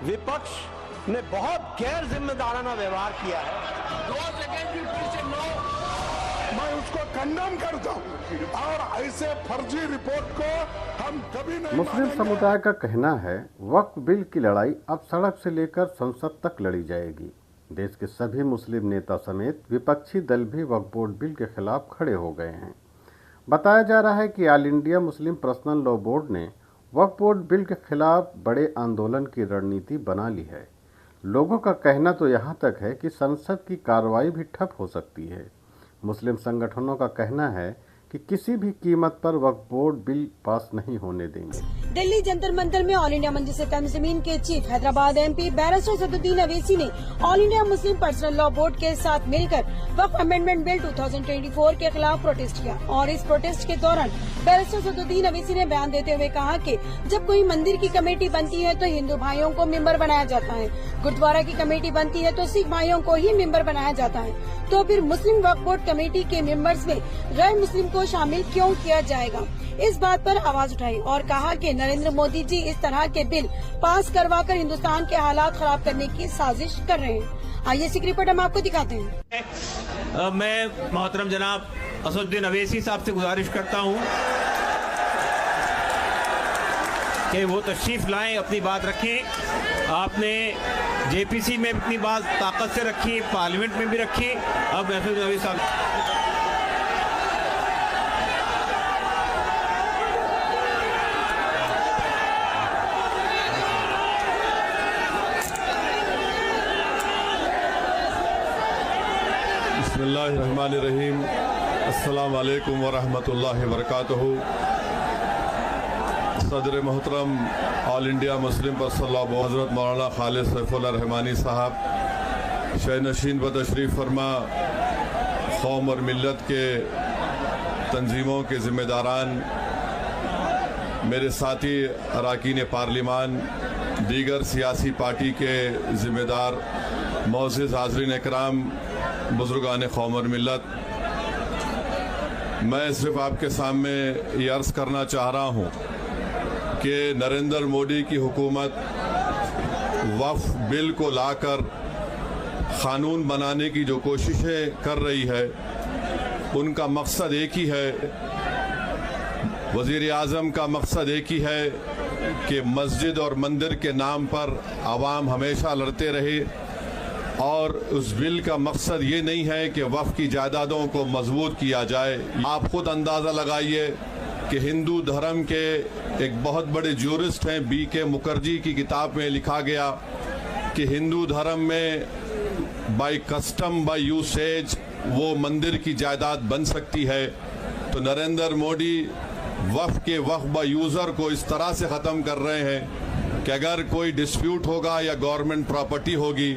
विपक्ष ने बहुत गैर जिम्मेदाराना व्यवहार किया है। मैं उसको कंडेम करता हूँ और ऐसे फर्जी रिपोर्ट को हम कभी नहीं मुस्लिम समुदाय का कहना है वक्फ बिल की लड़ाई अब सड़क से लेकर संसद तक लड़ी जाएगी। देश के सभी मुस्लिम नेता समेत विपक्षी दल भी वक्फ बोर्ड बिल के खिलाफ खड़े हो गए हैं। बताया जा रहा है कि all India Muslim personal law board ने वक्फ बोर्ड बिल के खिलाफ बड़े आंदोलन की रणनीति बना ली है। लोगों का कहना तो यहाँ तक है कि संसद की कार्रवाई भी ठप हो सकती है। मुस्लिम संगठनों का कहना है कि किसी भी कीमत पर वक्फ बोर्ड बिल पास नहीं होने देंगे। दिल्ली जंतर मंतर में ऑल इंडिया मंजलिस तंजीमीन के chief Hyderabad MP barrister Asaduddin Owaisi ने all India Muslim personal law board के साथ मिलकर वक्फ अमेंडमेंट बिल 2024 के खिलाफ प्रोटेस्ट किया और इस प्रोटेस्ट के दौरान बैरिस्टर सदुद्दीन अवैसी ने बयान देते हुए कहा कि जब कोई मंदिर की कमेटी बनती है तो हिंदू भाइयों को मेंबर बनाया जाता है, गुरुद्वारा की कमेटी बनती है तो सिख भाइयों को ही मेंबर बनाया जाता है, तो फिर मुस्लिम वक्फ बोर्ड कमेटी के मेंबर्स में गैर मुस्लिम को शामिल क्यों किया जाएगा। इस बात पर आवाज उठाई और कहा कि नरेंद्र मोदी जी इस तरह के बिल पास करवाकर हिंदुस्तान के हालात खराब करने की साजिश कर रहे हैं। आइए इसी रिपोर्ट हम आपको दिखाते हैं। मैं मोहतरम जनाब असदुद्दीन अवैसी साहब से गुजारिश करता हूं कि वो तशरीफ लाएं, अपनी बात रखें। आपने जेपीसी में अपनी बात ताकत से रखी, पार्लियामेंट में भी रखी। अब असदुद्दीन अवैसी साहब बिस्मिल्लाहिर्रहमानिर्रहीम। अस्सलाम वालेकुम वरहमतुल्लाहि वबरकातुहू। सदर मोहतरम all India Muslim personal law board हज़रत मौलाना खालिद सैफुल्लाह रहमानी साहब शहनशीन व तशरीफ़ फरमा, कौम और मिल्लत के तंजीमों के ज़िम्मेदारान, मेरे साथी अरकान पार्लिमान, दीगर सियासी पार्टी के ज़िम्मेदार, मोअज़्ज़िज़ हाज़रीन इकराम, बुज़ुर्गान कौम और मिल्लत, मैं सिर्फ आपके सामने ये अर्ज़ करना चाह रहा हूँ कि नरेंद्र मोदी की हुकूमत वक्फ बिल को लाकर क़ानून बनाने की जो कोशिशें कर रही है उनका मकसद एक ही है। वज़ीर आज़म का मकसद एक ही है कि मस्जिद और मंदिर के नाम पर आवाम हमेशा लड़ते रहे, और उस बिल का मकसद ये नहीं है कि वक्फ की जायदादों को मजबूत किया जाए। आप खुद अंदाज़ा लगाइए कि हिंदू धर्म के एक बहुत बड़े ज्यूरिस्ट हैं BK मुखर्जी की किताब में लिखा गया कि हिंदू धर्म में बाय कस्टम बाय यूसेज वो मंदिर की जायदाद बन सकती है। तो नरेंद्र मोदी वक्फ बाय यूज़र को इस तरह से ख़त्म कर रहे हैं कि अगर कोई डिस्प्यूट होगा या गवर्नमेंट प्रॉपर्टी होगी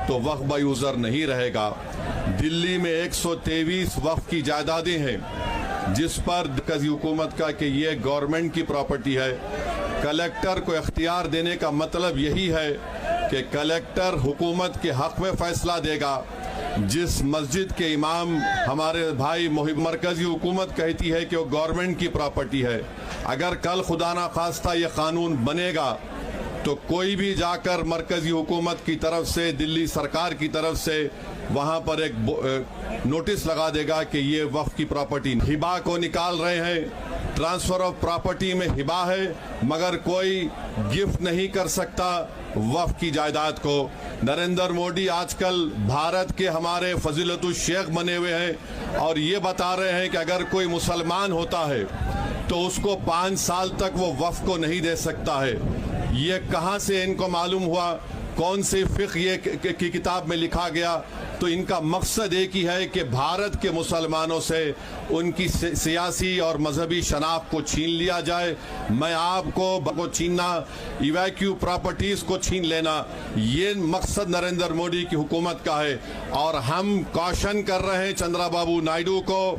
तो वक्फ बाय यूज़र नहीं रहेगा। दिल्ली में 123 वक्फ की जायदादें हैं जिस पर कजी हुकूमत का कि ये गवर्नमेंट की प्रॉपर्टी है। कलेक्टर को इख्तियार देने का मतलब यही है कि कलेक्टर हुकूमत के हक में फैसला देगा। जिस मस्जिद के इमाम हमारे भाई मरकजी हुकूमत कहती है कि वो गवर्नमेंट की प्रॉपर्टी है, अगर कल खुदा ना खास्ता ये कानून बनेगा तो कोई भी जाकर मरकजी हुकूमत की तरफ से, दिल्ली सरकार की तरफ से वहाँ पर एक नोटिस लगा देगा कि ये वक्फ की प्रॉपर्टी। हिबा को निकाल रहे हैं, ट्रांसफर ऑफ प्रॉपर्टी में हिबा है मगर कोई गिफ्ट नहीं कर सकता वक्फ की जायदाद को। नरेंद्र मोदी आजकल भारत के हमारे फजीलतुल शेख बने हुए हैं और ये बता रहे हैं कि अगर कोई मुसलमान होता है तो उसको 5 साल तक वो वक्फ को नहीं दे सकता है। ये कहाँ से इनको मालूम हुआ, कौन सी फ़िक़्ह ये की किताब में लिखा गया? तो इनका मकसद एक ही है कि भारत के मुसलमानों से उनकी सियासी और मजहबी शनाख्त को छीन लिया जाए। मैं आपको छीनना, इवैक्यू प्रॉपर्टीज़ को छीन लेना, ये मकसद नरेंद्र मोदी की हुकूमत का है। और हम कॉशन कर रहे हैं चंद्रबाबू नायडू को,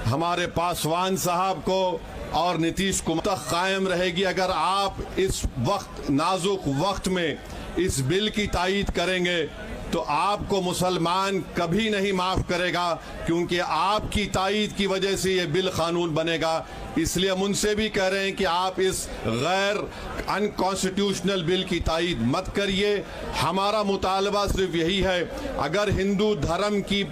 हमारे पासवान साहब को और नीतीश कुमार कायम रहेगी अगर आप इस वक्त नाजुक वक्त में इस बिल की तायीद करेंगे तो आपको मुसलमान कभी नहीं माफ करेगा, क्योंकि आपकी ताईद की वजह से ये बिल कानून बनेगा। इसलिए हम उनसे भी कह रहे हैं कि आप इस गैर अनकॉन्स्टिट्यूशनल बिल की ताईद मत करिए। हमारा मुतालबा सिर्फ यही है, अगर हिंदू धर्म की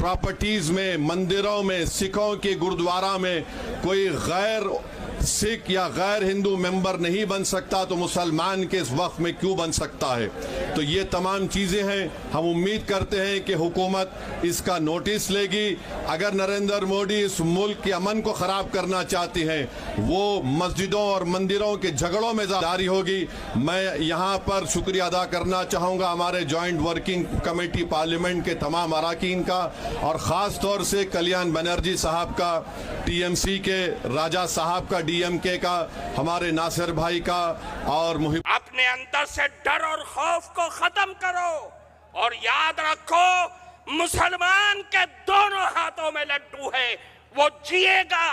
प्रॉपर्टीज में, मंदिरों में, सिखों के गुरुद्वारा में कोई गैर सिख या गैर हिंदू मेंबर नहीं बन सकता तो मुसलमान के इस वक्त में क्यों बन सकता है। तो ये तमाम चीजें हैं। हम उम्मीद करते हैं कि हुकूमत इसका नोटिस लेगी। अगर नरेंद्र मोदी इस मुल्क के अमन को खराब करना चाहती हैं, वो मस्जिदों और मंदिरों के झगड़ों में जारी होगी। मैं यहाँ पर शुक्रिया अदा करना चाहूँगा हमारे जॉइंट वर्किंग कमेटी पार्लियामेंट के तमाम अराकीन का, और ख़ास तौर से कल्याण बनर्जी साहब का, टीएमसी के राजा साहब का, डीएमके का, हमारे नासिर भाई का, और अपने अंदर से डर और खौफ को खत्म करो और याद रखो, मुसलमान के दोनों हाथों में लड्डू है। वो जिएगा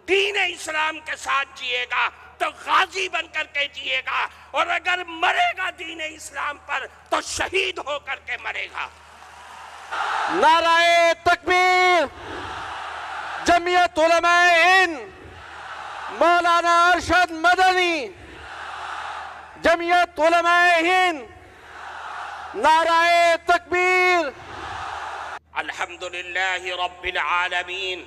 दीन इस्लाम के साथ जिएगा तो गाजी बनकर के जिएगा, और अगर मरेगा दीन इस्लाम पर तो शहीद होकर के मरेगा। नाराए तकबीर, जमीयत उलमाए हिंद, मौलाना अरशद मदनी, जमीयत उलमाए हिंद, नाराए तकबीर। अल्हम्दुलिल्लाहि रब्बिल आलमीन,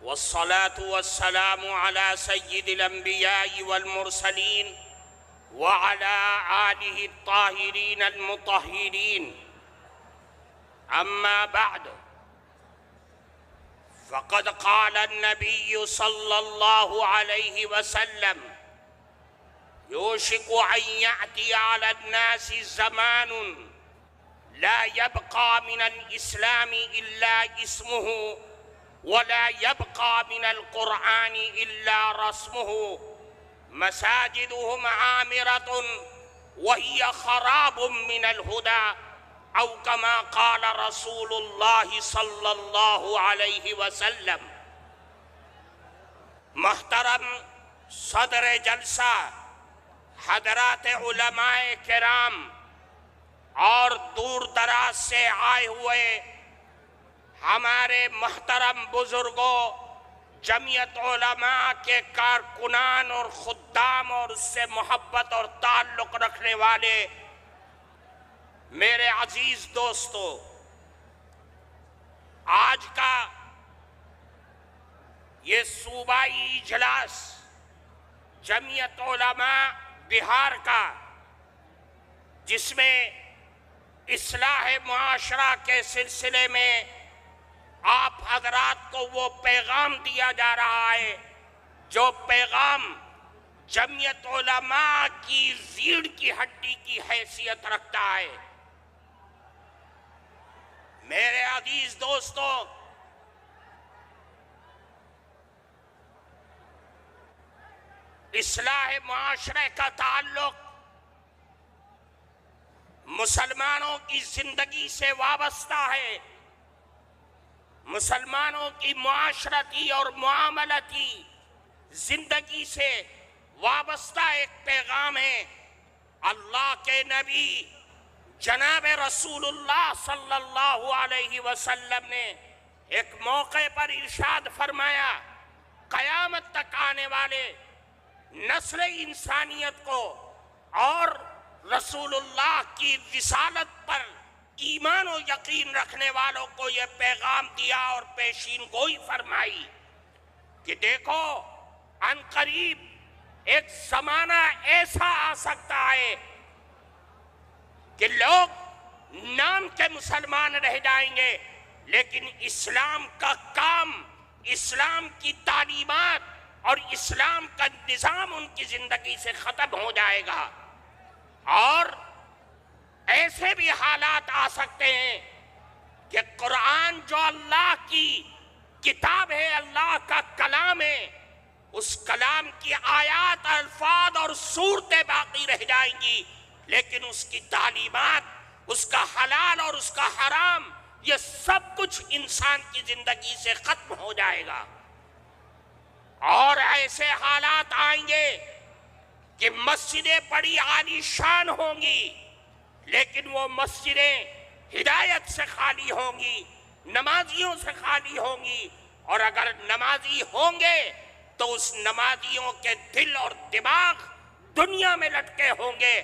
वस्सलातु वस्सलामु अला सय्यिदिल अंबिया'i वल मुरसलीन व अला आलिहि त्ताहिरीन अल मुतahhiरीन। अम्मा बअद, फ़क़द क़ाल अन्नबिय्यु सल्लल्लाहु अलैहि वसल्लम, युशिकु अन यअतिया अला अन्नासि ज़मानुन ला यबक़ा मिनल इस्लामी इल्ला इस्मुहु व ला यबक़ा मिनल क़ुरआनी इल्ला रस्मुहु, मसाजिदुहुम आमिरतुन व हिय ख़राबुम मिनल हुदा, औ कमा क़ाल रसूलुल्लाह सल्लल्लाहु अलैहि वसल्लम। मुहतरम सदर जलसा, हज़रात उलमाए किराम और दूर दराज से आए हुए हमारे महतरम बुजुर्गों, जमीयत उलमा के कारकुनान और खुद्दाम और उससे मोहब्बत और ताल्लुक़ रखने वाले मेरे अजीज दोस्तों, आज का ये सूबाई इजलास जमीयत उलमा बिहार का, जिसमें इस्लाह मुआशरा के सिलसिले में आप हजरात को वो पैगाम दिया जा रहा है जो पैगाम जमीयत उलमा की रीढ़ की हड्डी की हैसियत रखता है। मेरे अजीज दोस्तों, इस्लाह मुआशरे का ताल्लुक मुसलमानों की जिंदगी से वाबस्ता है। मुसलमानों की मुआशरती और मुआमलती जिंदगी से वाबस्ता एक पैगाम है। अल्लाह के नबी जनाब रसूलुल्लाह सल्लल्लाहु अलैहि वसल्लम ने एक मौके पर इरशाद फरमाया, कयामत तक आने वाले नस्ल इंसानियत को और रसूलुल्लाह की रिसालत पर ईमान और यकीन रखने वालों को यह पैगाम दिया और पेशीन गोई फरमाई कि देखो, अनकरीब एक जमाना ऐसा आ सकता है कि लोग नाम के मुसलमान रह जाएंगे, लेकिन इस्लाम का काम, इस्लाम की तालीमात और इस्लाम का निज़ाम उनकी जिंदगी से खत्म हो जाएगा। और ऐसे भी हालात आ सकते हैं कि कुरान जो अल्लाह की किताब है, अल्लाह का कलाम है, उस कलाम की आयात, अल्फाज और सूरतें बाकी रह जाएंगी, लेकिन उसकी तालीमात, उसका हलाल और उसका हराम, ये सब कुछ इंसान की जिंदगी से खत्म हो जाएगा। और ऐसे हालात आएंगे कि मस्जिदें बड़ी आलीशान होंगी, लेकिन वो मस्जिदें हिदायत से खाली होंगी, नमाजियों से खाली होंगी, और अगर नमाजी होंगे तो उस नमाजियों के दिल और दिमाग दुनिया में लटके होंगे।